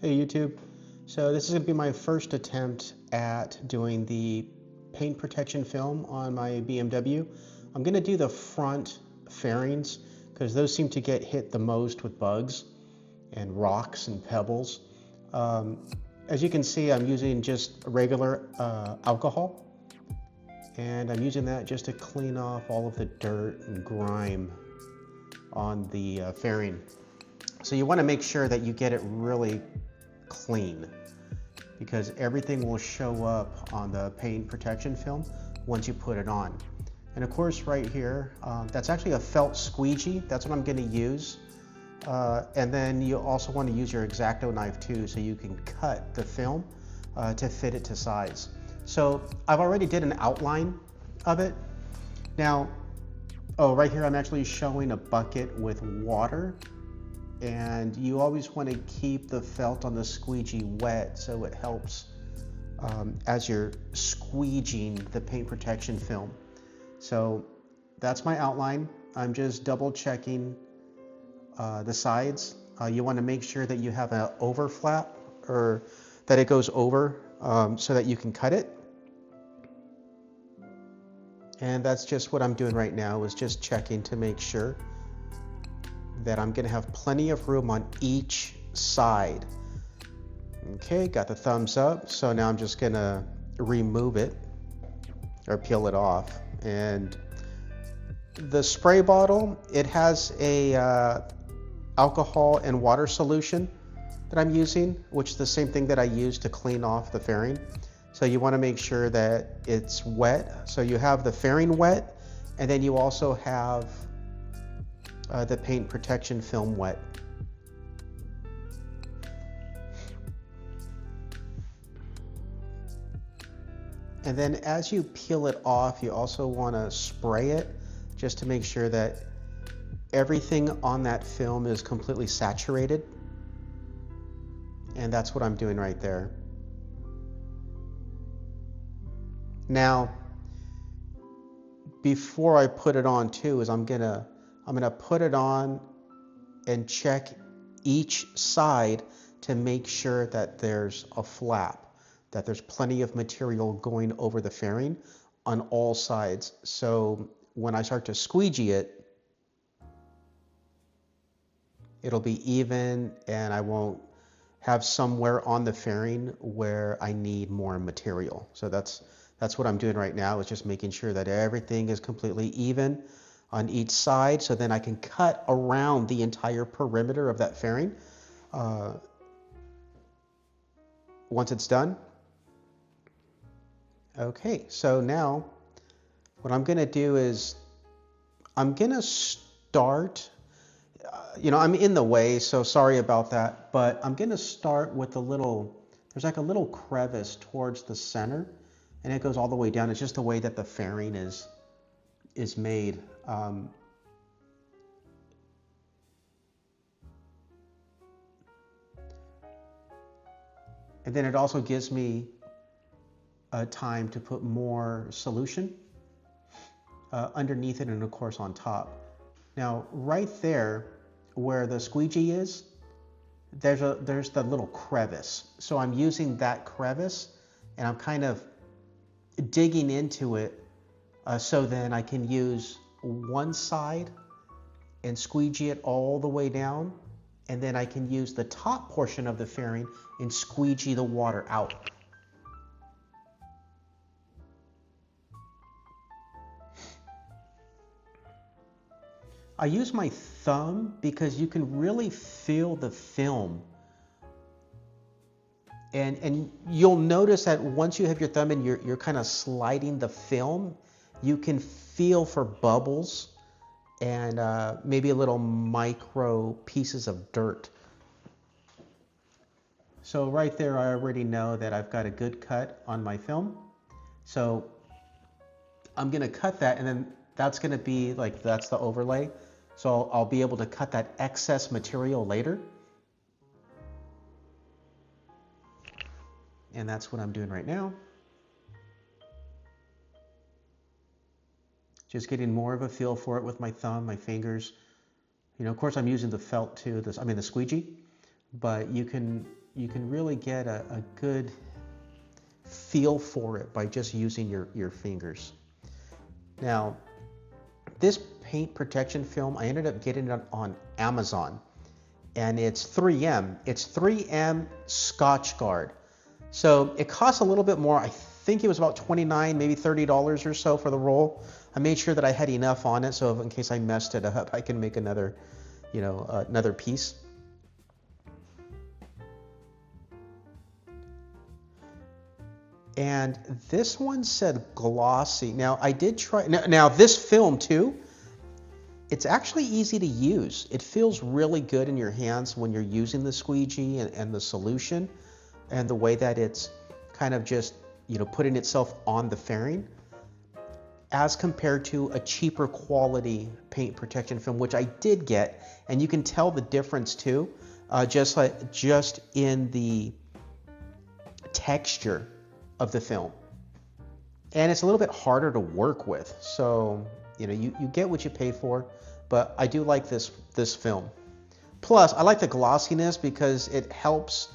Hey YouTube, so this is going to be my first attempt at doing the paint protection film on my BMW. I'm going to do the front fairings because those seem to get hit the most with bugs and rocks and pebbles. As you can see, I'm using just regular alcohol, and I'm using that just to clean off all of the dirt and grime on the fairing. So you want to make sure that you get it really clean, because everything will show up on the paint protection film once you put it on. And of course right here, that's actually a felt squeegee. That's what I'm going to use. And then you also want to use your X-Acto knife too, so you can cut the film to fit it to size. So I've already did an outline of it. Now, right here I'm actually showing a bucket with water. And you always want to keep the felt on the squeegee wet so it helps as you're squeegeeing the paint protection film. So that's my outline. I'm just double checking the sides. You want to make sure that you have an overflap, or that it goes over so that you can cut it. And that's just what I'm doing right now, is just checking to make sure that I'm going to have plenty of room on each side. Okay, got the thumbs up. So now I'm just going to remove it or peel it off. And the spray bottle, it has a alcohol and water solution that I'm using, which is the same thing that I use to clean off the fairing. So you want to make sure that it's wet. So you have the fairing wet, and then you also have the paint protection film wet. And then as you peel it off, you also want to spray it just to make sure that everything on that film is completely saturated. And that's what I'm doing right there. Now, before I put it on too, is I'm gonna put it on and check each side to make sure that there's a flap, that there's plenty of material going over the fairing on all sides. So when I start to squeegee it, it'll be even, and I won't have somewhere on the fairing where I need more material. So that's what I'm doing right now, is just making sure that everything is completely even on each side, so then I can cut around the entire perimeter of that fairing once it's done. Okay, so now what I'm gonna do is I'm gonna start, I'm in the way, so sorry about that, but I'm gonna start with there's like a little crevice towards the center, and it goes all the way down. It's just the way that the fairing is made. And then it also gives me time to put more solution underneath it, and of course on top. Now right there where the squeegee is, there's the little crevice. So I'm using that crevice, and I'm kind of digging into it so then I can use one side and squeegee it all the way down, and then I can use the top portion of the fairing and squeegee the water out. I use my thumb because you can really feel the film. And you'll notice that once you have your thumb and you're kind of sliding the film, you can feel for bubbles and maybe a little micro pieces of dirt. So right there, I already know that I've got a good cut on my film. So I'm gonna cut that, and then that's gonna be like, that's the overlay. So I'll be able to cut that excess material later. And that's what I'm doing right now. Just getting more of a feel for it with my thumb, my fingers. Of course I'm using the felt too, the squeegee, but you can you can really get a good feel for it by just using your fingers. Now, this paint protection film, I ended up getting it on Amazon, and it's 3M. It's 3M Scotch Guard. So it costs a little bit more. I think it was about $29, maybe $30 or so for the roll. I made sure that I had enough on it, so in case I messed it up, I can make another, another piece. And this one said glossy. Now I did try, now this film too, it's actually easy to use. It feels really good in your hands when you're using the squeegee and the solution, and the way that it's kind of just, putting itself on the fairing, as compared to a cheaper quality paint protection film, which I did get, and you can tell the difference too, just in the texture of the film. And it's a little bit harder to work with, so you get what you pay for, but I do like this film. Plus, I like the glossiness because it helps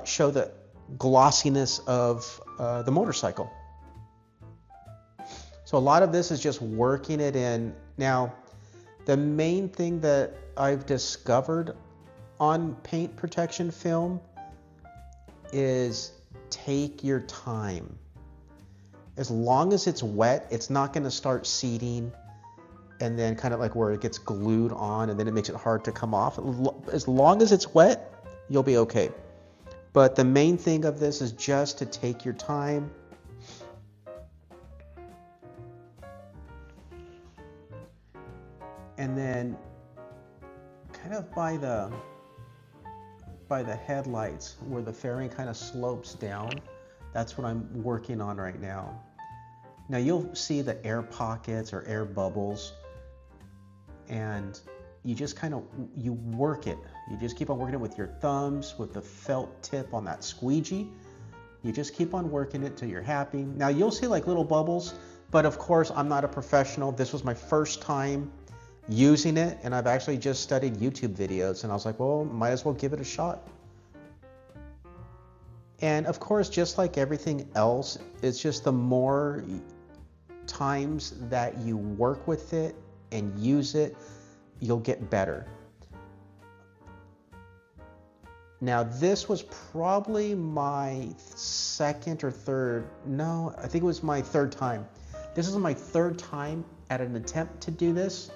show the glossiness of the motorcycle. So a lot of this is just working it in. Now, the main thing that I've discovered on paint protection film is take your time. As long as it's wet, it's not going to start seeding and then kind of like where it gets glued on and then it makes it hard to come off. As long as it's wet, you'll be okay. But the main thing of this is just to take your time. And then kind of by the headlights where the fairing kind of slopes down, that's what I'm working on right now. Now you'll see the air pockets or air bubbles, and you just kind of, you work it. You just keep on working it with your thumbs, with the felt tip on that squeegee. You just keep on working it till you're happy. Now you'll see like little bubbles, but of course I'm not a professional. This was my first time using it, and I've actually just studied YouTube videos, and I was like, well, might as well give it a shot. And of course, just like everything else, it's just the more times that you work with it and use it, you'll get better. Now, this was probably my second or third, no, I think it was my third time. This is my third time at an attempt to do this.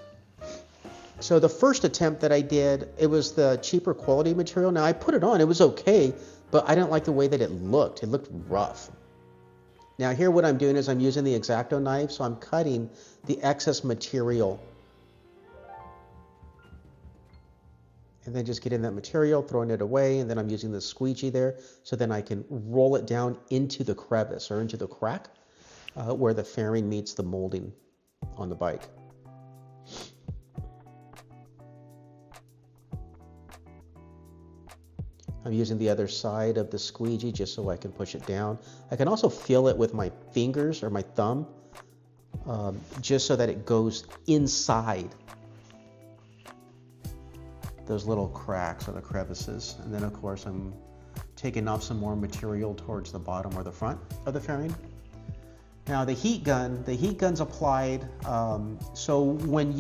So the first attempt that I did, it was the cheaper quality material. Now I put it on, it was okay, but I didn't like the way that it looked. It looked rough. Now here what I'm doing is I'm using the X-Acto knife, so I'm cutting the excess material. And then just getting that material, throwing it away, and then I'm using the squeegee there, so then I can roll it down into the crevice or into the crack where the fairing meets the molding on the bike. I'm using the other side of the squeegee just so I can push it down. I can also feel it with my fingers or my thumb, just so that it goes inside those little cracks or the crevices. And then of course I'm taking off some more material towards the bottom or the front of the fairing. Now the heat gun's applied, so when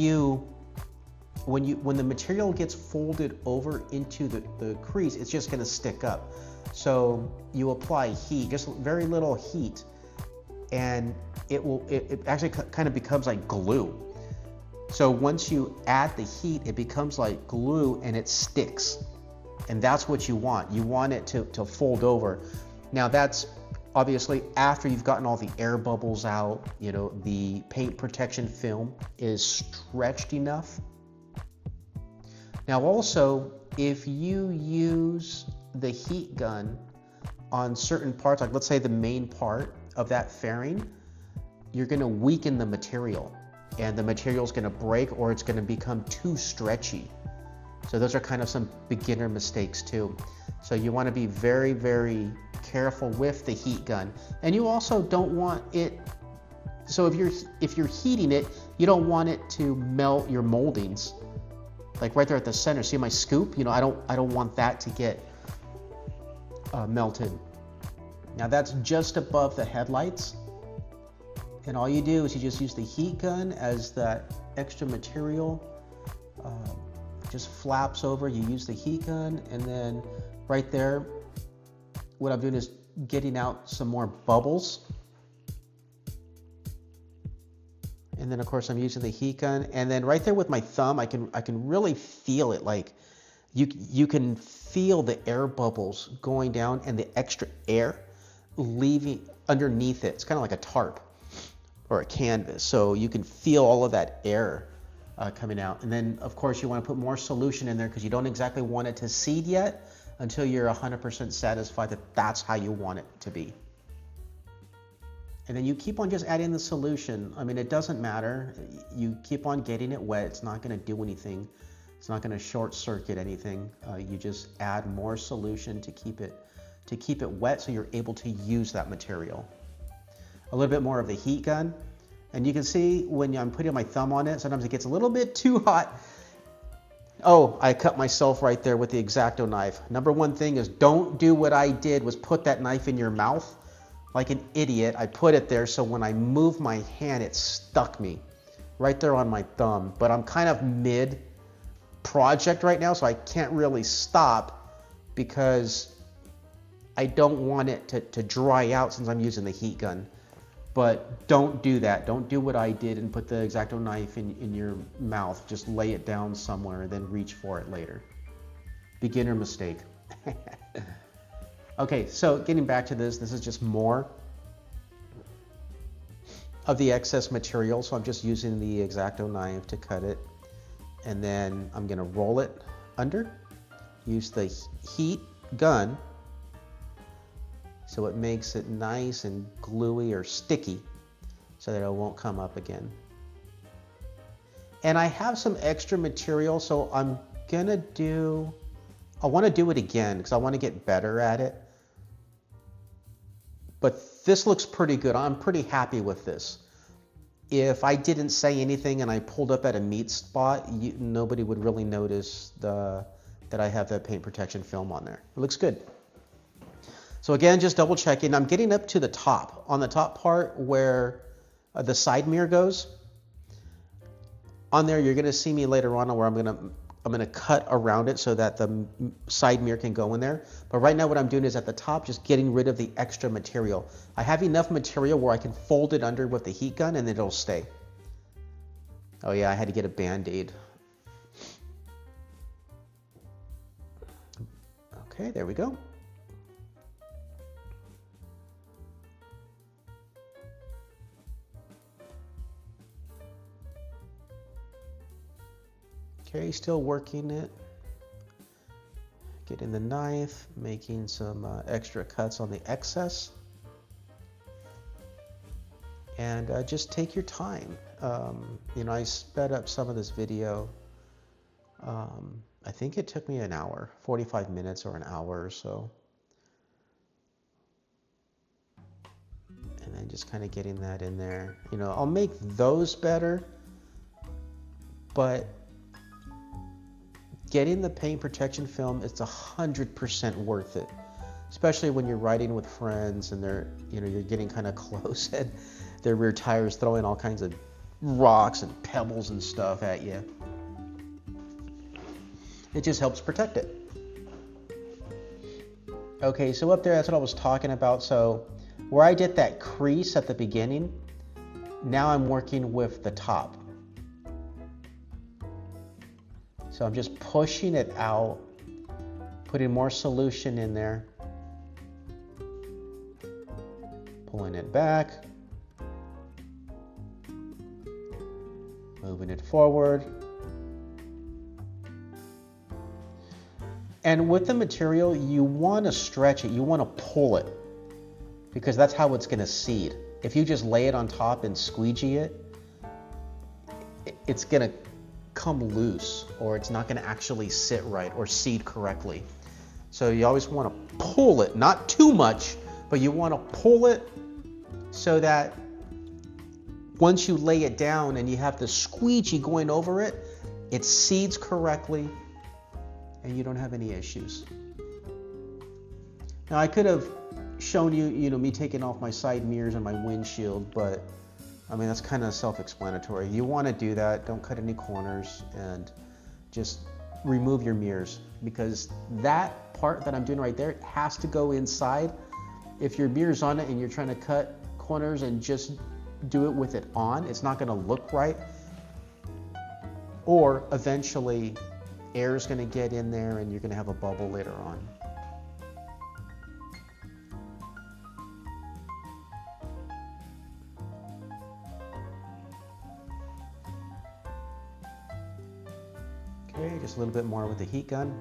the material gets folded over into the crease, it's just going to stick up. So you apply heat, just very little heat, and it actually kind of becomes like glue. So once you add the heat, it becomes like glue and it sticks. And that's what you want. You want it to fold over. Now that's obviously after you've gotten all the air bubbles out, the paint protection film is stretched enough. Now also, if you use the heat gun on certain parts, like let's say the main part of that fairing, you're going to weaken the material, and the material is going to break or it's going to become too stretchy. So those are kind of some beginner mistakes too. So you want to be very, very careful with the heat gun. And you also don't want it, so if you're heating it, you don't want it to melt your moldings. Like right there at the center, see my scoop? I don't want that to get melted. Now that's just above the headlights. And all you do is you just use the heat gun as that extra material just flaps over. You use the heat gun, and then right there, what I'm doing is getting out some more bubbles. And then of course I'm using the heat gun, and then right there with my thumb, I can really feel it. Like you can feel the air bubbles going down and the extra air leaving underneath it. It's kind of like a tarp or a canvas, so you can feel all of that air coming out. And then of course you want to put more solution in there because you don't exactly want it to seed yet until you're 100% satisfied that that's how you want it to be. And then you keep on just adding the solution. I mean, it doesn't matter. You keep on getting it wet. It's not going to do anything. It's not going to short circuit anything. You just add more solution to keep it wet so you're able to use that material. A little bit more of the heat gun. And you can see when I'm putting my thumb on it, sometimes it gets a little bit too hot. Oh, I cut myself right there with the X-Acto knife. Number one thing is don't do what I did, was put that knife in your mouth like an idiot. I put it there so when I moved my hand, it stuck me right there on my thumb. But I'm kind of mid project right now, so I can't really stop because I don't want it to dry out since I'm using the heat gun. But don't do that. Don't do what I did and put the X-Acto knife in your mouth. Just lay it down somewhere and then reach for it later. Beginner mistake. Okay, so getting back to this is just more of the excess material. So I'm just using the X-Acto knife to cut it. And then I'm gonna roll it under, use the heat gun so it makes it nice and gluey or sticky so that it won't come up again. And I have some extra material, so I want to do it again because I want to get better at it. But this looks pretty good. I'm pretty happy with this. If I didn't say anything and I pulled up at a meat spot, nobody would really notice that I have the paint protection film on there. It looks good. So again, just double checking. I'm getting up to the top. On the top part where the side mirror goes, on there you're gonna see me later on where I'm gonna cut around it so that the side mirror can go in there. But right now what I'm doing is at the top, just getting rid of the extra material. I have enough material where I can fold it under with the heat gun and it'll stay. Oh yeah, I had to get a Band-Aid. Okay, there we go. Okay, still working it. Getting the knife, making some extra cuts on the excess. And just take your time. You know, I sped up some of this video. I think it took me an hour, 45 minutes or an hour or so. And then just kind of getting that in there. You know, I'll make those better, but getting the paint protection film is 100% worth it, especially when you're riding with friends and you're getting kind of close and their rear tires throwing all kinds of rocks and pebbles and stuff at you. It just helps protect it. Okay, so up there, that's what I was talking about. So where I did that crease at the beginning, now I'm working with the top. So I'm just pushing it out, putting more solution in there, pulling it back, moving it forward. And with the material, you want to stretch it, you want to pull it, because that's how it's going to seed. If you just lay it on top and squeegee it, it's going to come loose, or it's not going to actually sit right or seed correctly. So you always want to pull it, not too much, but you want to pull it so that once you lay it down and you have the squeegee going over it, it seeds correctly and you don't have any issues. Now I could have shown you, me taking off my side mirrors and my windshield, but I mean, that's kind of self-explanatory. You want to do that, don't cut any corners, and just remove your mirrors, because that part that I'm doing right there has to go inside. If your mirror's on it and you're trying to cut corners and just do it with it on, it's not going to look right. Or eventually air is going to get in there and you're going to have a bubble later on. Okay, just a little bit more with the heat gun.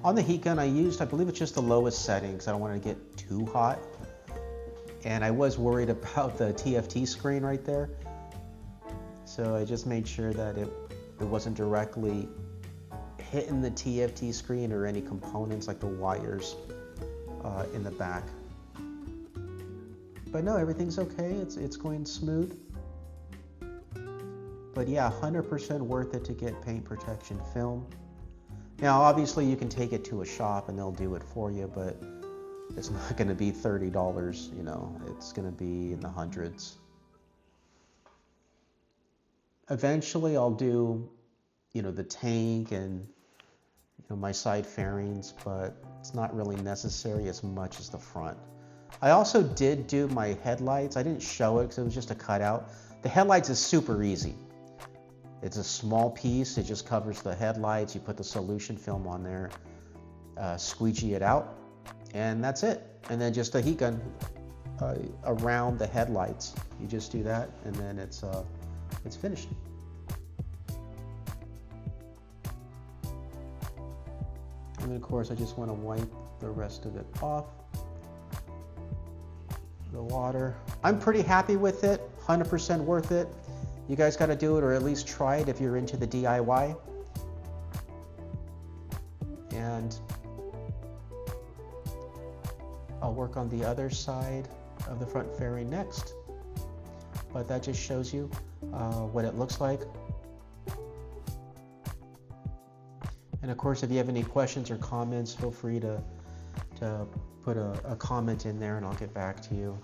On the heat gun I used, I believe it's just the lowest setting because I don't want to get too hot. And I was worried about the TFT screen right there. So I just made sure that it wasn't directly hitting the TFT screen or any components like the wires in the back. But no, everything's okay. It's going smooth. But yeah, 100% worth it to get paint protection film. Now, obviously you can take it to a shop and they'll do it for you, but it's not going to be $30, it's going to be in the hundreds. Eventually I'll do, the tank and, my side fairings, but it's not really necessary as much as the front. I also did do my headlights. I didn't show it because it was just a cutout. The headlights is super easy. It's a small piece, it just covers the headlights, you put the solution film on there, squeegee it out, and that's it. And then just a heat gun around the headlights. You just do that, and then it's finished. And then of course I just want to wipe the rest of it off. The water. I'm pretty happy with it, 100% worth it. You guys got to do it, or at least try it if you're into the DIY. And I'll work on the other side of the front fairing next. But that just shows you what it looks like. And of course, if you have any questions or comments, feel free to put a comment in there and I'll get back to you.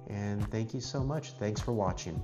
And thank you so much. Thanks for watching.